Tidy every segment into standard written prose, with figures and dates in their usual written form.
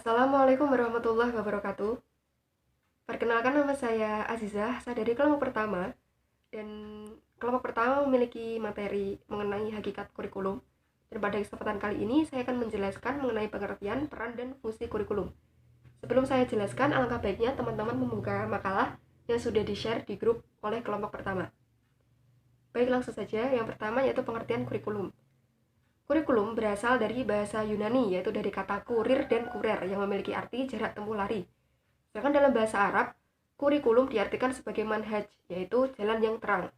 Assalamualaikum warahmatullahi wabarakatuh. Perkenalkan, nama saya Azizah, saya dari kelompok pertama, dan kelompok pertama memiliki materi mengenai hakikat kurikulum. Dan pada kesempatan kali ini saya akan menjelaskan mengenai pengertian, peran, dan fungsi kurikulum. Sebelum saya jelaskan, alangkah baiknya teman-teman membuka makalah yang sudah di-share di grup oleh kelompok pertama. Baik, langsung saja. Yang pertama yaitu pengertian kurikulum. Kurikulum berasal dari bahasa Yunani, yaitu dari kata kurir dan kurer yang memiliki arti jarak tempuh lari. Sedangkan dalam bahasa Arab, kurikulum diartikan sebagai manhaj, yaitu jalan yang terang.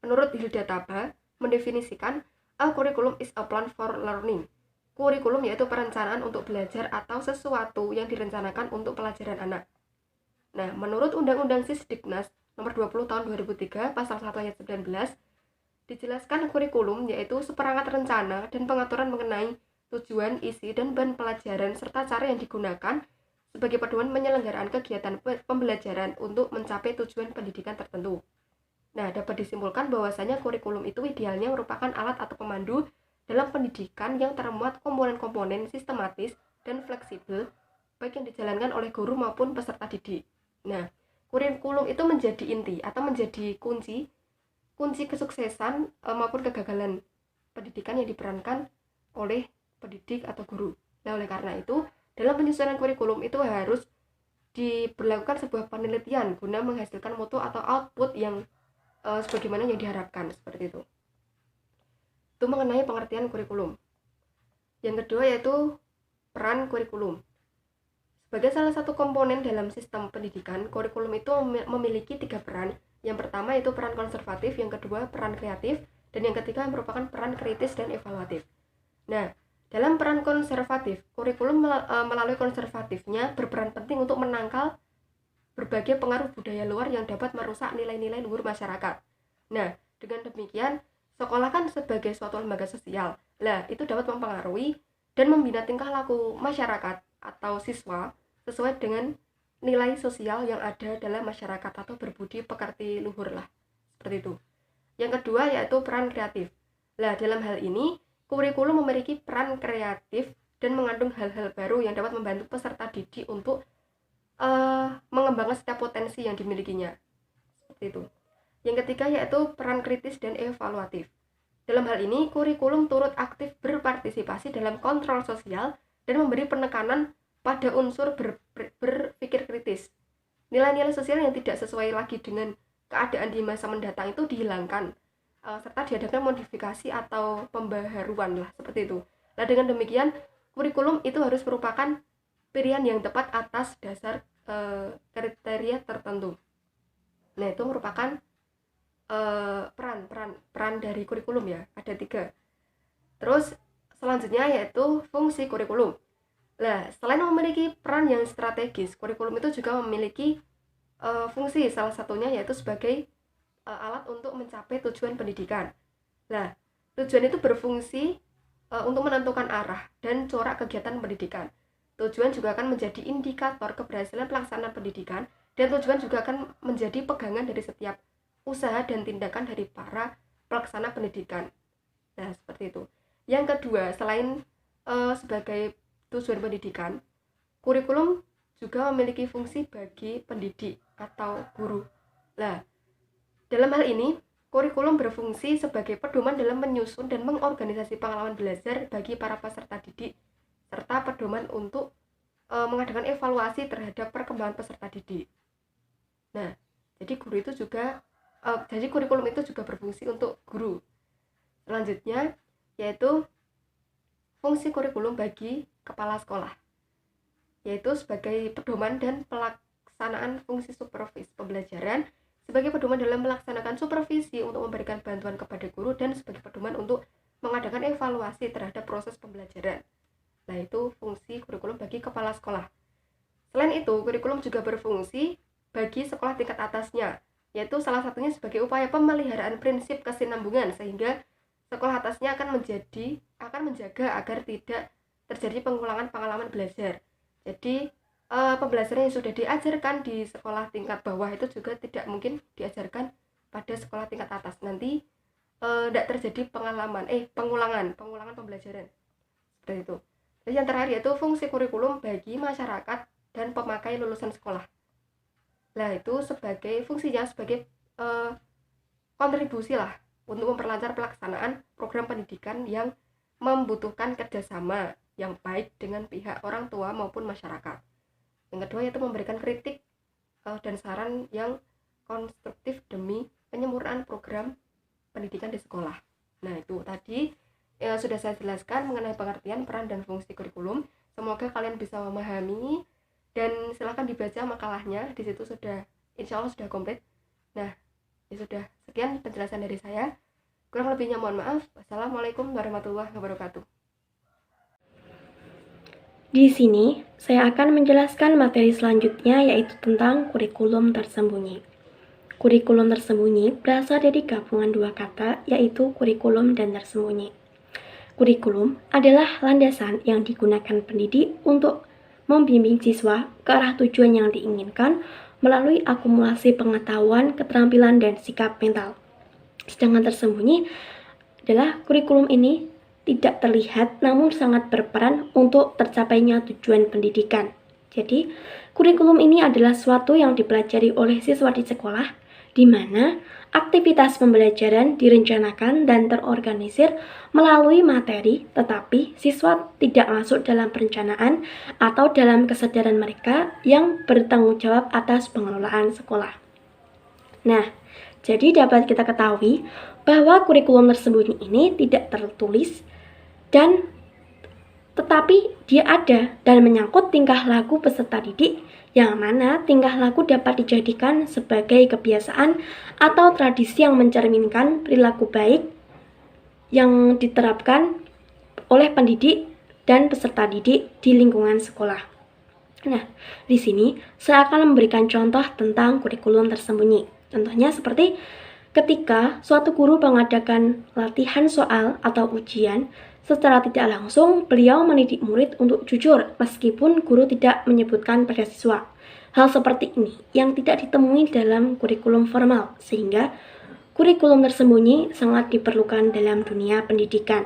Menurut Hilda Taba, mendefinisikan a curriculum is a plan for learning. Kurikulum yaitu perencanaan untuk belajar atau sesuatu yang direncanakan untuk pelajaran anak. Nah, menurut Undang-Undang Sisdiknas nomor 20 tahun 2003 pasal 1 ayat 19, dijelaskan kurikulum yaitu seperangkat rencana dan pengaturan mengenai tujuan, isi, dan bahan pelajaran serta cara yang digunakan sebagai pedoman penyelenggaraan kegiatan pembelajaran untuk mencapai tujuan pendidikan tertentu. Nah, dapat disimpulkan bahwasanya kurikulum itu idealnya merupakan alat atau pemandu dalam pendidikan yang termuat komponen-komponen sistematis dan fleksibel, baik yang dijalankan oleh guru maupun peserta didik. Nah, kurikulum itu menjadi inti atau menjadi kunci kesuksesan maupun kegagalan pendidikan yang diperankan oleh pendidik atau guru. Nah, oleh karena itu, dalam penyusunan kurikulum itu harus diberlakukan sebuah penelitian guna menghasilkan mutu atau output yang sebagaimana yang diharapkan, seperti itu. Itu mengenai pengertian kurikulum. Yang kedua yaitu peran kurikulum. Sebagai salah satu komponen dalam sistem pendidikan, kurikulum itu memiliki 3 peran. Yang pertama yaitu peran konservatif, yang kedua peran kreatif, dan yang ketiga merupakan peran kritis dan evaluatif. Nah, dalam peran konservatif, kurikulum melalui konservatifnya berperan penting untuk menangkal berbagai pengaruh budaya luar yang dapat merusak nilai-nilai luhur masyarakat. Nah, dengan demikian, sekolah kan sebagai suatu lembaga sosial. Nah, itu dapat mempengaruhi dan membina tingkah laku masyarakat atau siswa sesuai dengan nilai sosial yang ada dalam masyarakat atau berbudi pekerti luhur lah, seperti itu. Yang kedua yaitu peran kreatif. Nah, dalam hal ini kurikulum memiliki peran kreatif dan mengandung hal-hal baru yang dapat membantu peserta didik untuk mengembangkan setiap potensi yang dimilikinya, seperti itu. Yang ketiga yaitu peran kritis dan evaluatif. Dalam hal ini kurikulum turut aktif berpartisipasi dalam kontrol sosial dan memberi penekanan pada unsur berpikir kritis. Nilai-nilai sosial yang tidak sesuai lagi dengan keadaan di masa mendatang itu dihilangkan, serta diadakan modifikasi atau pembaharuan lah, seperti itu. Nah, dengan demikian kurikulum itu harus merupakan pilihan yang tepat atas dasar kriteria tertentu. Nah, itu merupakan peran dari kurikulum ya, ada 3. Terus selanjutnya yaitu fungsi kurikulum. Nah, selain memiliki peran yang strategis, kurikulum itu juga memiliki fungsi, salah satunya yaitu sebagai alat untuk mencapai tujuan pendidikan. Nah, tujuan itu berfungsi untuk menentukan arah dan corak kegiatan pendidikan. Tujuan juga akan menjadi indikator keberhasilan pelaksanaan pendidikan, dan tujuan juga akan menjadi pegangan dari setiap usaha dan tindakan dari para pelaksana pendidikan. Nah, seperti itu. Yang kedua, selain sebagai tujuan pendidikan, kurikulum juga memiliki fungsi bagi pendidik atau guru. Nah, dalam hal ini, kurikulum berfungsi sebagai pedoman dalam menyusun dan mengorganisasi pengalaman belajar bagi para peserta didik, serta pedoman untuk mengadakan evaluasi terhadap perkembangan peserta didik. Nah, jadi kurikulum itu juga berfungsi untuk guru. Selanjutnya, yaitu fungsi kurikulum bagi kepala sekolah, yaitu sebagai pedoman dan pelaksanaan fungsi supervisi pembelajaran, sebagai pedoman dalam melaksanakan supervisi untuk memberikan bantuan kepada guru, dan sebagai pedoman untuk mengadakan evaluasi terhadap proses pembelajaran. Nah, itu fungsi kurikulum bagi kepala sekolah. Selain itu, kurikulum juga berfungsi bagi sekolah tingkat atasnya, yaitu salah satunya sebagai upaya pemeliharaan prinsip kesinambungan, sehingga sekolah atasnya akan menjaga agar tidak terjadi pengulangan pengalaman belajar. Jadi pembelajaran yang sudah diajarkan di sekolah tingkat bawah itu juga tidak mungkin diajarkan pada sekolah tingkat atas. Nanti tidak terjadi pengulangan pembelajaran, seperti itu. Dan yang terakhir yaitu fungsi kurikulum bagi masyarakat dan pemakai lulusan sekolah. Nah, itu sebagai fungsinya sebagai kontribusi lah untuk memperlancar pelaksanaan program pendidikan yang membutuhkan kerjasama yang baik dengan pihak orang tua maupun masyarakat. Yang kedua yaitu memberikan kritik dan saran yang konstruktif demi penyempurnaan program pendidikan di sekolah. Nah, itu tadi sudah saya jelaskan mengenai pengertian, peran, dan fungsi kurikulum. Semoga kalian bisa memahami, dan silahkan dibaca makalahnya. Di situ sudah, insya Allah sudah komplit. Nah, ya sudah, sekian penjelasan dari saya. Kurang lebihnya mohon maaf. Wassalamualaikum warahmatullahi wabarakatuh. Di sini, saya akan menjelaskan materi selanjutnya, yaitu tentang kurikulum tersembunyi. Kurikulum tersembunyi berasal dari gabungan dua kata, yaitu kurikulum dan tersembunyi. Kurikulum adalah landasan yang digunakan pendidik untuk membimbing siswa ke arah tujuan yang diinginkan melalui akumulasi pengetahuan, keterampilan, dan sikap mental. Sedangkan tersembunyi adalah kurikulum ini tidak terlihat namun sangat berperan untuk tercapainya tujuan pendidikan. Jadi, kurikulum ini adalah suatu yang dipelajari oleh siswa di sekolah, di mana aktivitas pembelajaran direncanakan dan terorganisir melalui materi, tetapi siswa tidak masuk dalam perencanaan atau dalam kesadaran mereka yang bertanggung jawab atas pengelolaan sekolah. Nah, jadi dapat kita ketahui bahwa kurikulum tersembunyi ini tidak tertulis dan tetapi dia ada dan menyangkut tingkah laku peserta didik, yang mana tingkah laku dapat dijadikan sebagai kebiasaan atau tradisi yang mencerminkan perilaku baik yang diterapkan oleh pendidik dan peserta didik di lingkungan sekolah. Nah, di sini saya akan memberikan contoh tentang kurikulum tersembunyi. Contohnya seperti ketika suatu guru mengadakan latihan soal atau ujian, secara tidak langsung beliau mendidik murid untuk jujur meskipun guru tidak menyebutkan pada siswa. Hal seperti ini yang tidak ditemui dalam kurikulum formal, sehingga kurikulum tersembunyi sangat diperlukan dalam dunia pendidikan.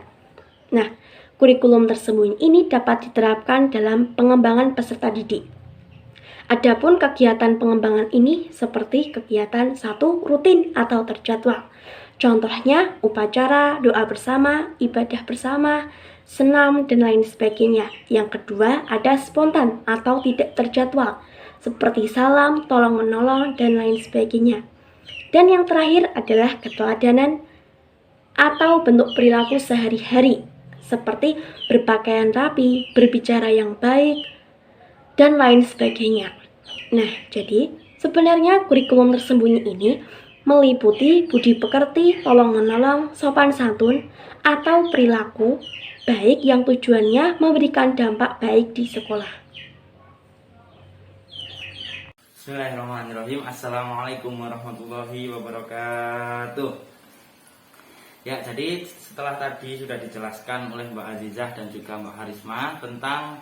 Nah, kurikulum tersembunyi ini dapat diterapkan dalam pengembangan peserta didik. Adapun kegiatan pengembangan ini seperti kegiatan satu rutin atau terjadwal. Contohnya upacara, doa bersama, ibadah bersama, senam, dan lain sebagainya. Yang kedua ada spontan atau tidak terjadwal, seperti salam, tolong-menolong, dan lain sebagainya. Dan yang terakhir adalah keteladanan atau bentuk perilaku sehari-hari, seperti berpakaian rapi, berbicara yang baik, dan lain sebagainya. Nah, jadi sebenarnya kurikulum tersembunyi ini meliputi budi pekerti, tolong-menolong, sopan santun, atau perilaku baik yang tujuannya memberikan dampak baik di sekolah. Bismillahirrahmanirrahim. Assalamualaikum warahmatullahi wabarakatuh. Ya, jadi setelah tadi sudah dijelaskan oleh Mbak Azizah dan juga Mbak Harisma tentang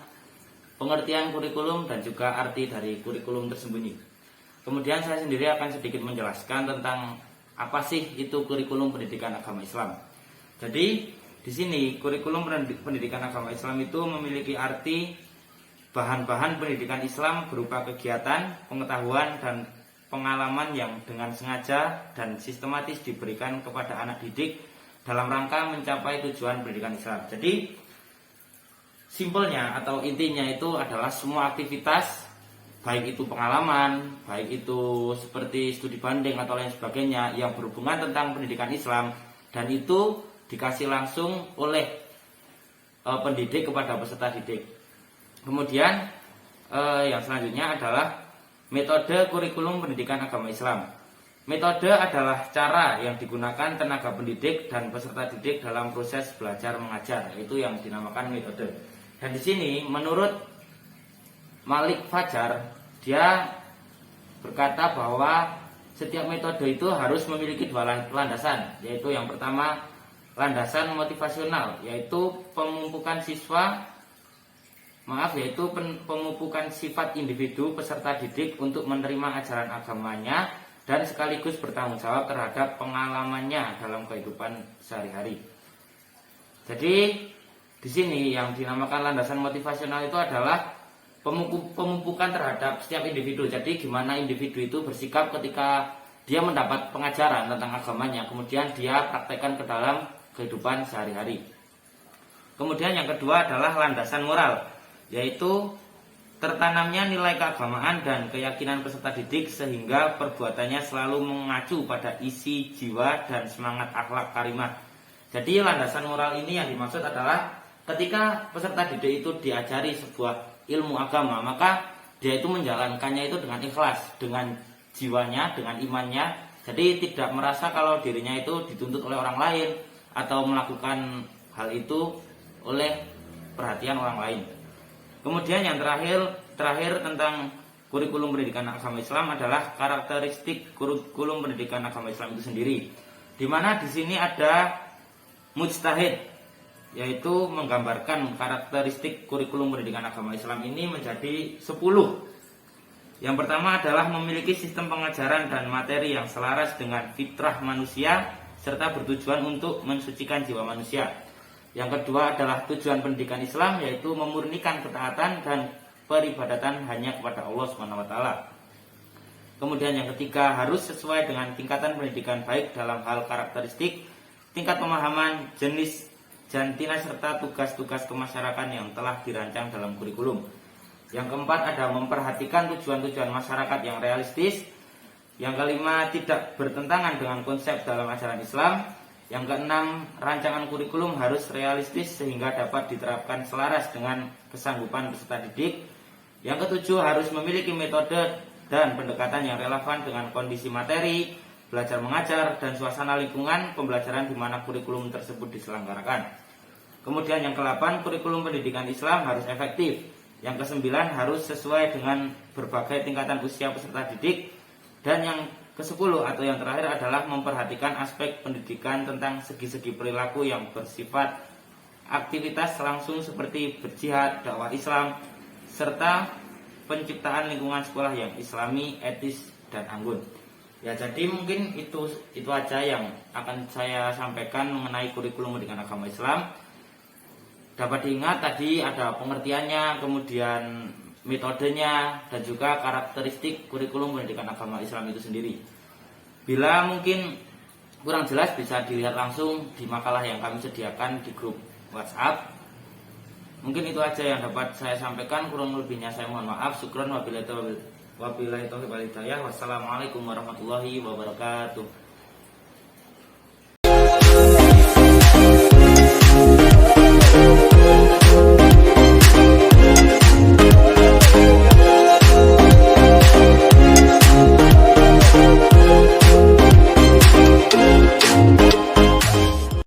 pengertian kurikulum dan juga arti dari kurikulum tersembunyi. Kemudian saya sendiri akan sedikit menjelaskan tentang apa sih itu kurikulum pendidikan agama Islam. Jadi di sini kurikulum pendidikan agama Islam itu memiliki arti bahan-bahan pendidikan Islam berupa kegiatan, pengetahuan, dan pengalaman yang dengan sengaja dan sistematis diberikan kepada anak didik dalam rangka mencapai tujuan pendidikan Islam. Jadi simpelnya atau intinya itu adalah semua aktivitas, baik itu pengalaman, baik itu seperti studi banding atau lain sebagainya yang berhubungan tentang pendidikan Islam, dan itu dikasih langsung oleh pendidik kepada peserta didik. Kemudian yang selanjutnya adalah metode kurikulum pendidikan agama Islam. Metode adalah cara yang digunakan tenaga pendidik dan peserta didik dalam proses belajar mengajar, itu yang dinamakan metode. Dan di sini menurut Malik Fajar, dia berkata bahwa setiap metode itu harus memiliki dua landasan, yaitu yang pertama landasan motivasional, yaitu pemupukan sifat individu peserta didik untuk menerima ajaran agamanya dan sekaligus bertanggung jawab terhadap pengalamannya dalam kehidupan sehari-hari. Jadi Di sini yang dinamakan landasan motivasional itu adalah pemupukan terhadap setiap individu. Jadi gimana individu itu bersikap ketika dia mendapat pengajaran tentang agamanya, kemudian dia praktekkan ke dalam kehidupan sehari-hari. Kemudian yang kedua adalah landasan moral, yaitu tertanamnya nilai keagamaan dan keyakinan peserta didik sehingga perbuatannya selalu mengacu pada isi jiwa dan semangat akhlak karimah. Jadi landasan moral ini yang dimaksud adalah ketika peserta didik itu diajari sebuah ilmu agama, maka dia itu menjalankannya itu dengan ikhlas, dengan jiwanya, dengan imannya. Jadi tidak merasa kalau dirinya itu dituntut oleh orang lain atau melakukan hal itu oleh perhatian orang lain. Kemudian yang terakhir tentang kurikulum pendidikan agama Islam adalah karakteristik kurikulum pendidikan agama Islam itu sendiri. Di mana di sini ada mujtahid, yaitu menggambarkan karakteristik kurikulum pendidikan agama Islam ini menjadi 10. Yang pertama adalah memiliki sistem pengajaran dan materi yang selaras dengan fitrah manusia serta bertujuan untuk mensucikan jiwa manusia. Yang kedua adalah tujuan pendidikan Islam, yaitu memurnikan ketaatan dan peribadatan hanya kepada Allah SWT. Kemudian yang ketiga, harus sesuai dengan tingkatan pendidikan baik dalam hal karakteristik, tingkat pemahaman, jenis jantina serta tugas-tugas kemasyarakatan yang telah dirancang dalam kurikulum. Yang keempat ada memperhatikan tujuan-tujuan masyarakat yang realistis. Yang kelima tidak bertentangan dengan konsep dalam ajaran Islam. Yang keenam, rancangan kurikulum harus realistis sehingga dapat diterapkan selaras dengan kesanggupan peserta didik. Yang ketujuh, harus memiliki metode dan pendekatan yang relevan dengan kondisi materi, belajar mengajar, dan suasana lingkungan pembelajaran di mana kurikulum tersebut diselenggarakan. Kemudian yang ke-8, kurikulum pendidikan Islam harus efektif. Yang ke-9, harus sesuai dengan berbagai tingkatan usia peserta didik. Dan yang ke-10 atau yang terakhir adalah memperhatikan aspek pendidikan tentang segi-segi perilaku yang bersifat aktivitas langsung seperti berjihad, dakwah Islam, serta penciptaan lingkungan sekolah yang islami, etis, dan anggun. Ya, jadi mungkin itu aja yang akan saya sampaikan mengenai kurikulum pendidikan agama Islam. Dapat diingat tadi ada pengertiannya, kemudian metodenya, dan juga karakteristik kurikulum pendidikan agama Islam itu sendiri. Bila mungkin kurang jelas bisa dilihat langsung di makalah yang kami sediakan di grup WhatsApp. Mungkin itu aja yang dapat saya sampaikan, kurang lebihnya saya mohon maaf. Syukron wabillahi taufiq wal hidayah. Wassalamualaikum warahmatullahi wabarakatuh.